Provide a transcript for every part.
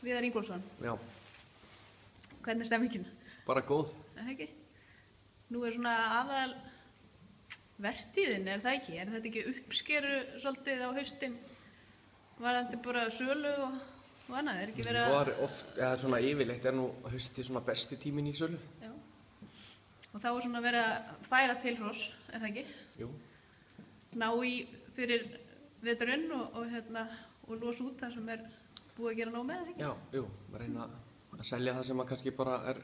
Viðar Ingólfsson. Já. Hvernig er stemmingin? Bara góð. Það ekki? Nú er svona aðal vertíðin, er það ekki? Er þetta ekki uppskeru svolítið á haustin? Varðandi bara sölu og annað? Er ekki verið að... Það var oft, eða svona yfirleitt er nú hausti svona besti tíminn í sölu. Já. Og þá er svona verið að færa til hross, er það ekki? Jú. Ná í fyrir veturinn og losa út það sem er búið að gera nóg með, ekki? Já, jú. Reyna að selja það sem að kannski bara er,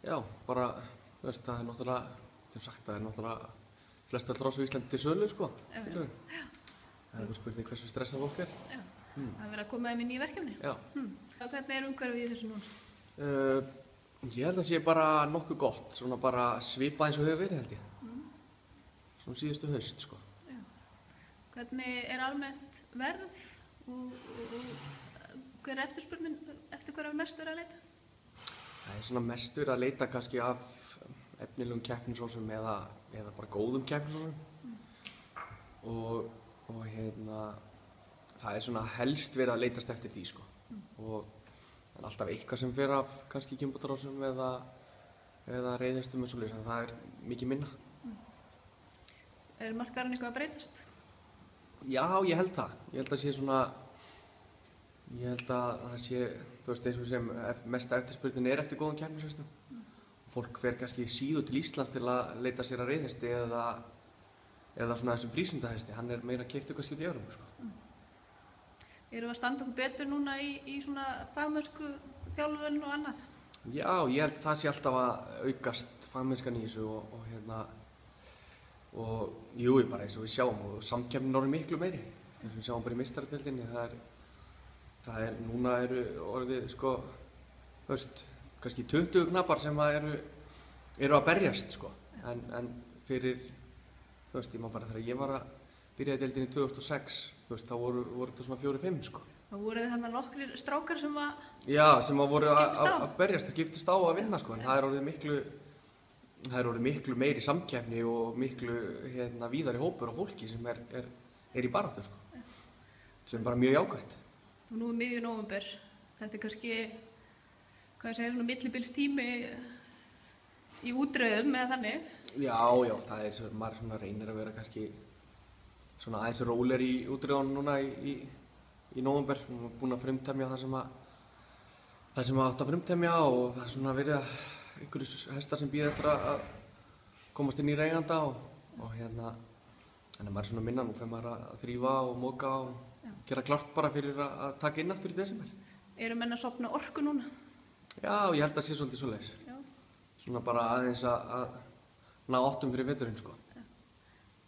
já, bara, þú veist, það er náttúrulega, þetta sagt, það er náttúrulega flestar hross á Íslandi til sölu, sko. Já. Það er bara spurning hversu stressað fólk er. Já. Það er verið að koma þeim inn í verkefni. Já. Hvernig er umhverfið í þessu núna? Ég held að sé bara nokkuð gott, svona bara svipað eins og hefur verið, held ég. Svona síðustu haust, sko. Já. Hvernig er almennt verð og hver er eftirspurnin, eftir hverju er mest verið að leita? Það er svona mest verið að leita kannski af efnilegum keppnisósum eða bara góðum keppnisósum. Og það er svona helst verið að leitast eftir því, sko. Og það er alltaf eitthvað sem fer af kannski kynbótarósum eða reiðhestum og svoleiðis, en það er mikið minna. Er markaðurinn eitthvað að breytast? Já, ég held það. Ég held að það sé, þú veist, eins og sem mesta eftirspurnin er eftir góðum keppnishestum. Fólk fer kannski síður til Íslands til að leita sér að reiðhesti eða svona þessum frístundahesti. Hann er meira keyptur kannski út í Evrópu, sko. Erum við að standa okkur betur núna í svona fagmennsku þjálfun og annað? Já, ég held að það sé alltaf að aukast fagmennskan í þessu og jú, bara eins og við sjáum og samkeppnin orðið miklu meiri. Þess að við sjáum bara í meistaradeildinni, núna eru orðið, sko, þú veist, kannski 20 knappar sem eru að berjast, sko. En fyrir, þú veist, ég má bara þegar ég var að byrja í deildinni 2006, þú veist, þá voru þetta svona 4-5, sko. Þá voru þið þarna nokkrir strákar sem að... Já, sem að voru að berjast, það skiptist á að vinna, sko, en það er orðið miklu meiri samkeppni og miklu víðari hópur á fólki sem er í baráttu, sko. Sem er bara mjög jákvætt. Og nú er miðju nóvember. Þetta er kannski, hvað ég segja, svona millibilstími í útreiðum eða þannig. Já, það er, maður svona reynir að vera kannski svona aðeins rólegri í útreiðunum núna í nóvember. Við erum búin að frumtemja það sem átt að frumtemja og það er svona verið að einhverjum hestar sem býða eftir að komast inn í reiganda og þannig að maður er svona minna, nú fer maður að þrífa og moka og gera klárt bara fyrir að taka inn aftur í desember. Eru menn að sofna orku núna? Já, ég held að það sé svolítið svoleiðis. Já. Svona bara aðeins að ná áttum fyrir veturinn, sko. Já.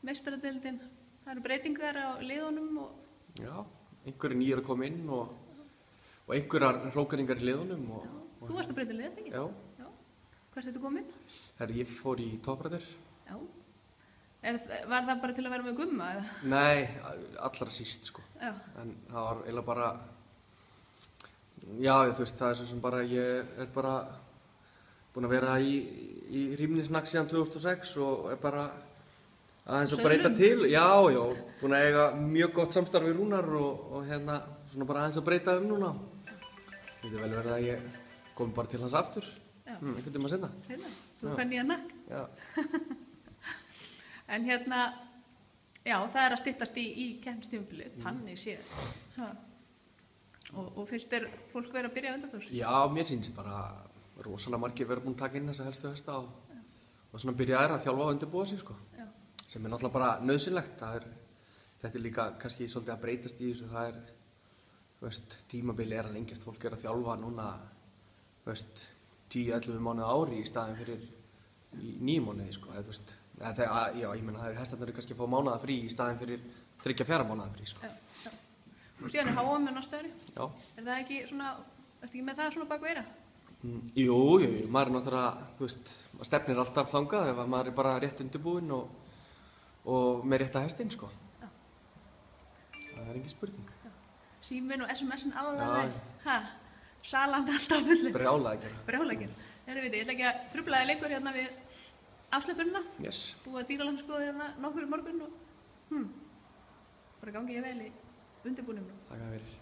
Meistaradeildin, það eru breytingar á liðunum og... Já, einhverjir nýjar að koma inn og einhverjar hrókeringar í liðunum og... Þú varst að breyta lið, ekki? Já. Hvert ertu komin? Ég fór í toppræður. Já. Var það bara til að vera með Gumma, eða? Nei, allra síst, sko. Já. En það var eiginlega bara... Já, þú veist, það er svo sem bara, ég er bara búinn að vera í rýmnisnakk síðan 2006 og er bara aðeins að breyta til. Já, búinn að eiga mjög gott samstarf við Rúnar og svona bara aðeins að breyta núna. Það getur vel verið að ég komi bara til hans aftur. Já. Einhvern tíma seinna. Þú fann ég að nakk. Já. En já, það er að styttast í keppnistímabilið, þannig séð. Og finnst þér fólk verið að byrja að undanþórs? Já, mér sýnist bara rosalega margir verið búin að taka inn þessa helstu hesta og svona byrja að þjálfa og undirbúa sig, sko. Já. Sem er náttúrulega bara nauðsynlegt. Þetta er líka kannski svolítið að breytast í þessu. Það er, þú veist, tímabili er að lengjast. Fólk er að þjálfa núna, þú veist, 10-11 mánuði á ári í staðin fyrir 9 mánuði, sko. Þú veist, já, ég meina, hestarnir eru kannski að fá mánaða frí í staðin fyrir 3-4 mánaða frí, sko. Já. Og síðan er HM með nástaðri. Já. Er það ekki svona, ertu ekki með það svona bak við eyrað? Jú, maður er náttúrulega, þú veist, maður stefnir alltaf þangað ef maður er bara rétt undirbúinn og með rétta hestinn, sko. Já. Það er engin spurning. Já. Síminn og SMS-in alveg vel. Ha, salan alltaf fullu. Brjálæði að gera. Brjálæði að gera. Ég ætla ekki að trufla þig lengur hérna við afslöpunina. Yes. Búið að dýralæknisskoða hérna nokkur í morgun og bara gangi ég vel í undirbúningnum. Takk fyrir.